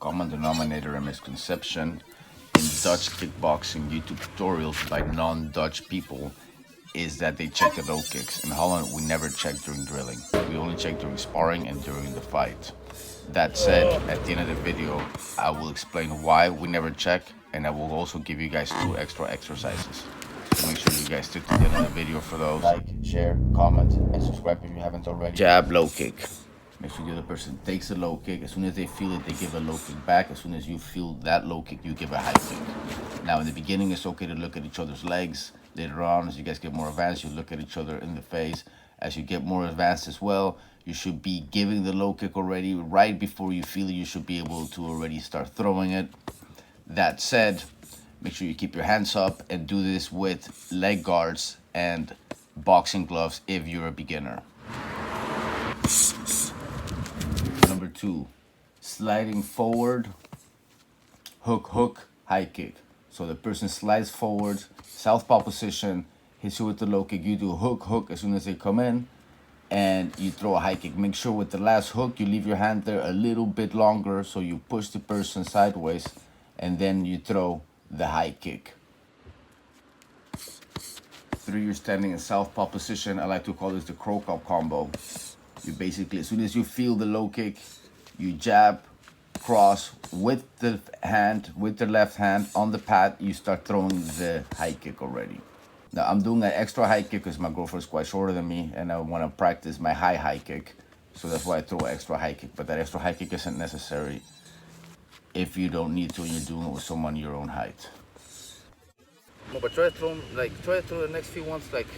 common denominator and misconception in Dutch kickboxing YouTube tutorials by non-Dutch people is that they check the low kicks. In Holland, we never check during drilling. We only check during sparring and during the fight. That said, at the end of the video, I will explain why we never check, and I will also give you guys 2 extra exercises. So make sure you guys stick to the end of the video for those. Like, share, comment, and subscribe if you haven't already. Jab, low kick. Make sure the other person takes a low kick. As soon as they feel it, they give a low kick back. As soon as you feel that low kick, you give a high kick. Now, in the beginning, it's okay to look at each other's legs. Later on, as you guys get more advanced, you look at each other in the face. As you get more advanced as well, you should be giving the low kick already. Right before you feel it, you should be able to already start throwing it. That said, make sure you keep your hands up and do this with leg guards and boxing gloves if you're a beginner. Number 2, sliding forward, hook, hook, high kick. So the person slides forward, southpaw position, hits you with the low kick. You do hook, hook as soon as they come in, and you throw a high kick. Make sure with the last hook, you leave your hand there a little bit longer, so you push the person sideways, and then you throw the high kick. 3, you're standing in southpaw position. I like to call this the Croco Combo. You basically, as soon as you feel the low kick, you jab, cross with the hand, with the left hand on the pad, you start throwing the high kick already. Now I'm doing an extra high kick because my girlfriend's quite shorter than me and I want to practice my high kick. So that's why I throw an extra high kick, but that extra high kick isn't necessary if you don't need to and you're doing it with someone your own height. No, but try to throw the next few ones like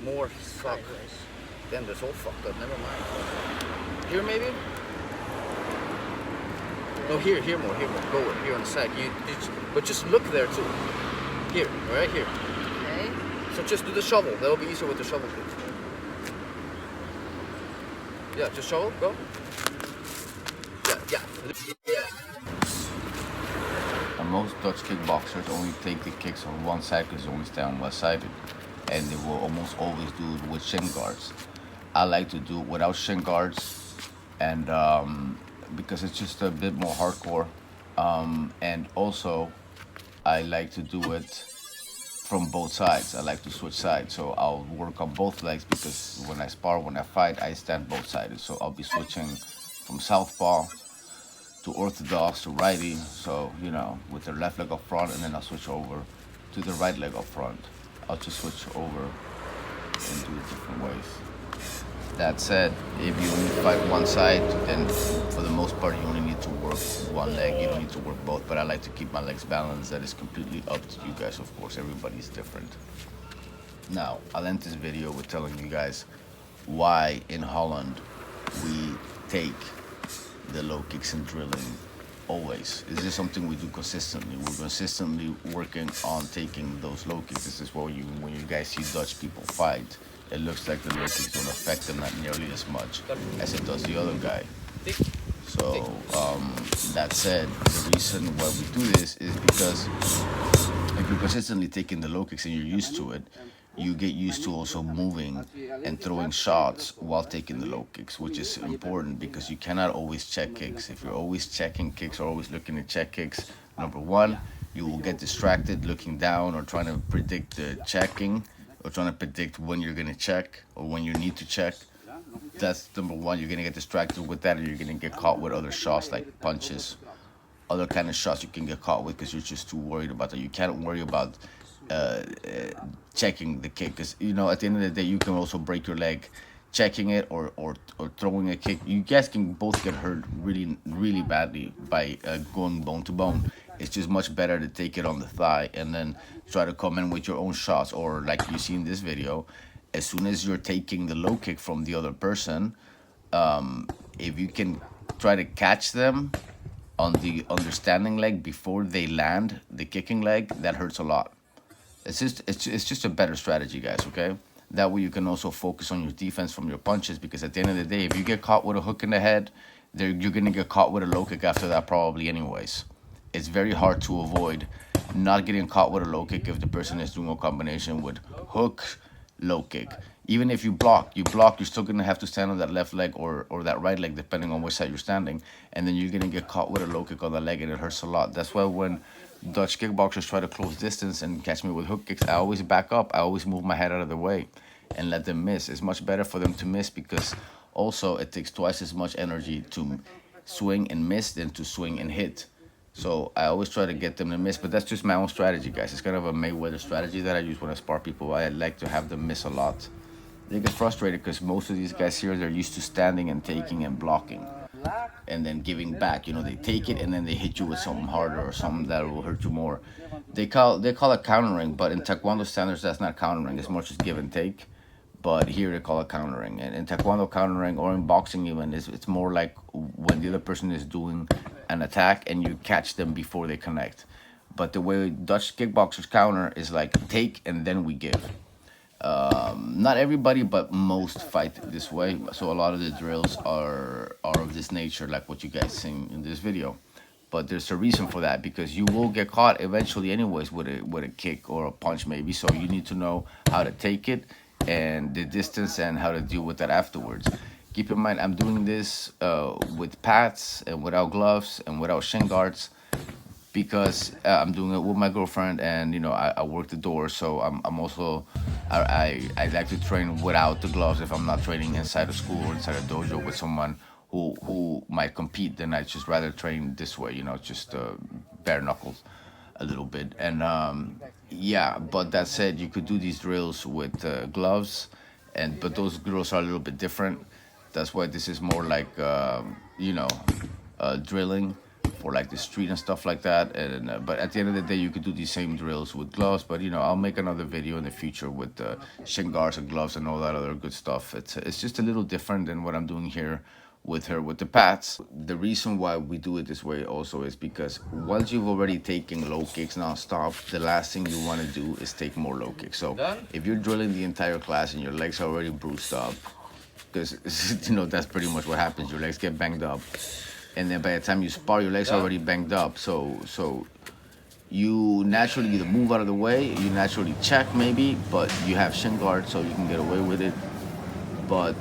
more suck. Then they're so fucked up, never mind. Here maybe? No, here more, lower, here on the side. But just look there too. Here, right here. Okay. So just do the shovel, that'll be easier with the shovel kick. Yeah, just shovel, go. Yeah. And most Dutch kickboxers only take the kicks on one side because they only stay on one-sided. And they will almost always do it with shin guards. I like to do it without shin guards, and because it's just a bit more hardcore. And also, I like to do it from both sides. I like to switch sides, so I'll work on both legs because when I spar, when I fight, I stand both-sided. So I'll be switching from southpaw to orthodox to righty. So, you know, with the left leg up front, and then I'll switch over to the right leg up front. I'll just switch over and do it different ways. That said, if you only fight one side, then for the most part you only need to work one leg. You don't need to work both, but I like to keep my legs balanced. That is completely up to you guys, of course. Everybody's different. Now, I'll end this video with telling you guys why in Holland we take the low kicks in drilling always. This is something we do consistently. We're consistently working on taking those low kicks. This is when you guys see Dutch people fight, it looks like the low kicks don't affect them not nearly as much as it does the other guy. So that said, the reason why we do this is because if you're consistently taking the low kicks and you're used to it, you get used to also moving and throwing shots while taking the low kicks, which is important because you cannot always check kicks. If you're always checking kicks or always looking to check kicks, number 1, you will get distracted looking down or trying to predict the checking or trying to predict when you're going to check or when you need to check. That's number 1. You're going to get distracted with that, and you're going to get caught with other shots like punches, other kind of shots you can get caught with because you're just too worried about that. You can't worry about checking the kick because, you know, at the end of the day you can also break your leg checking it or throwing a kick. You guys can both get hurt really badly by going bone to bone. It's just much better to take it on the thigh and then try to come in with your own shots, or like you see in this video, as soon as you're taking the low kick from the other person, if you can try to catch them on the understanding leg before they land the kicking leg, that hurts a lot. It's just a better strategy, guys, okay? That way you can also focus on your defense from your punches, because at the end of the day, if you get caught with a hook in the head, you're going to get caught with a low kick after that probably anyways. It's very hard to avoid not getting caught with a low kick if the person is doing a combination with hook, low kick. Even if you block, you're still gonna have to stand on that left leg or that right leg, depending on which side you're standing, and then you're gonna get caught with a low kick on the leg, and it hurts a lot. That's why when Dutch kickboxers try to close distance and catch me with hook kicks, I always back up. I always move my head out of the way and let them miss. It's much better for them to miss because also it takes twice as much energy to swing and miss than to swing and hit. So I always try to get them to miss, but that's just my own strategy, guys. It's kind of a Mayweather strategy that I use when I spar people. I like to have them miss a lot. They get frustrated because most of these guys here, they're used to standing and taking and blocking and then giving back. You know, they take it and then they hit you with something harder or something that will hurt you more. They call it countering, but in Taekwondo standards, that's not countering as much as give and take. But here they call it countering. And in Taekwondo, countering or in boxing even is it's more like when the other person is doing an attack and you catch them before they connect. But the way Dutch kickboxers counter is like take and then we give. Not everybody, but most fight this way. So a lot of the drills are of this nature, like what you guys seen in this video. But there's a reason for that because you will get caught eventually, anyways, with a kick or a punch, maybe. So you need to know how to take it and the distance and how to deal with that afterwards. Keep in mind, I'm doing this with pads and without gloves and without shin guards because I'm doing it with my girlfriend, and you know I work the door, so I'm also I like to train without the gloves if I'm not training inside a school or inside a dojo with someone who might compete. Then I just rather train this way, you know, just bare knuckles a little bit. And yeah, but that said, you could do these drills with gloves, and but those drills are a little bit different. That's why this is more like you know drilling for like the street and stuff like that. And but at the end of the day, you could do these same drills with gloves. But you know, I'll make another video in the future with shin guards and gloves and all that other good stuff. It's just a little different than what I'm doing here with her with the pads. The reason why we do it this way also is because once you've already taken low kicks non-stop, the last thing you want to do is take more low kicks. So if you're drilling the entire class and your legs are already bruised up, because you know that's pretty much what happens. Your legs get banged up, and then by the time you spar, your legs are already banged up. So you naturally either move out of the way, you naturally check maybe, but you have shin guards, so you can get away with it. But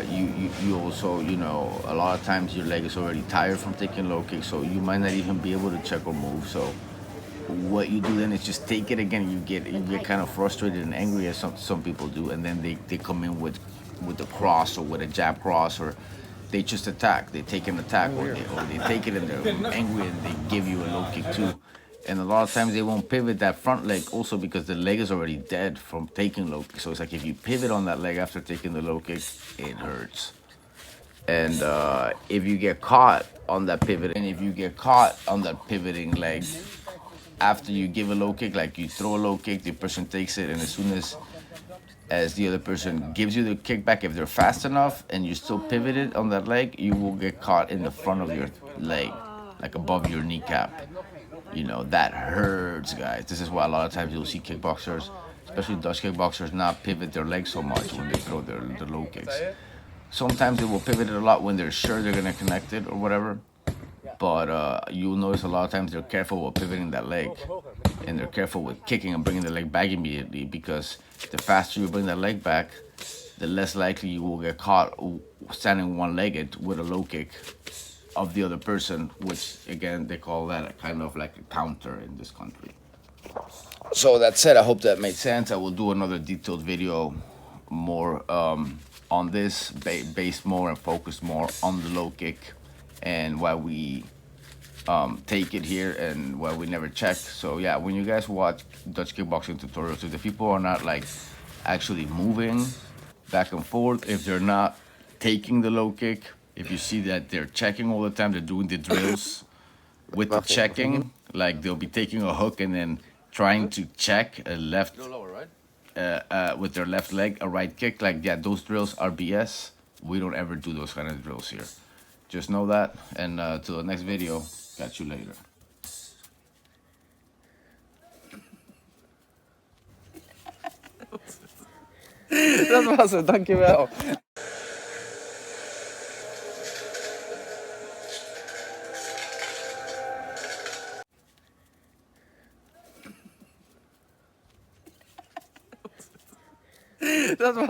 you also, you know, a lot of times your leg is already tired from taking low kicks, so you might not even be able to check or move. So what you do then is just take it again. You get kind of frustrated and angry, as some people do, and then they come in with a cross or with a jab cross, or they just attack. They take an attack, or they take it and they're angry and they give you a low kick too. And a lot of times they won't pivot that front leg also because the leg is already dead from taking low kick. So it's like if you pivot on that leg after taking the low kick, it hurts. And if you get caught on that pivot, and if you get caught on that pivoting leg after you give a low kick, like you throw a low kick, the person takes it, and as soon as the other person gives you the kickback, if they're fast enough and you still pivoted on that leg, you will get caught in the front of your leg, like above your kneecap. You know, that hurts, guys. This is why a lot of times you'll see kickboxers, especially Dutch kickboxers, not pivot their legs so much when they throw their low kicks. Sometimes they will pivot it a lot when they're sure they're going to connect it or whatever. But you'll notice a lot of times they're careful with pivoting that leg, and they're careful with kicking and bringing the leg back immediately, because the faster you bring that leg back, the less likely you will get caught standing one-legged with a low kick of the other person, which again they call that a kind of like a counter in this country. So that said, I hope that made sense. I will do another detailed video more on this, based more and focused more on the low kick and why we take it here and why we never check. So yeah, when you guys watch Dutch kickboxing tutorials, if the people are not like actually moving back and forth, if they're not taking the low kick, if you see that they're checking all the time, they're doing the drills with the checking, like they'll be taking a hook and then trying to check a left with their left leg, a right kick, like yeah, those drills are BS. We don't ever do those kind of drills here. Just know that, and till the next video, catch you later. Dat was het, dankjewel. Dat was...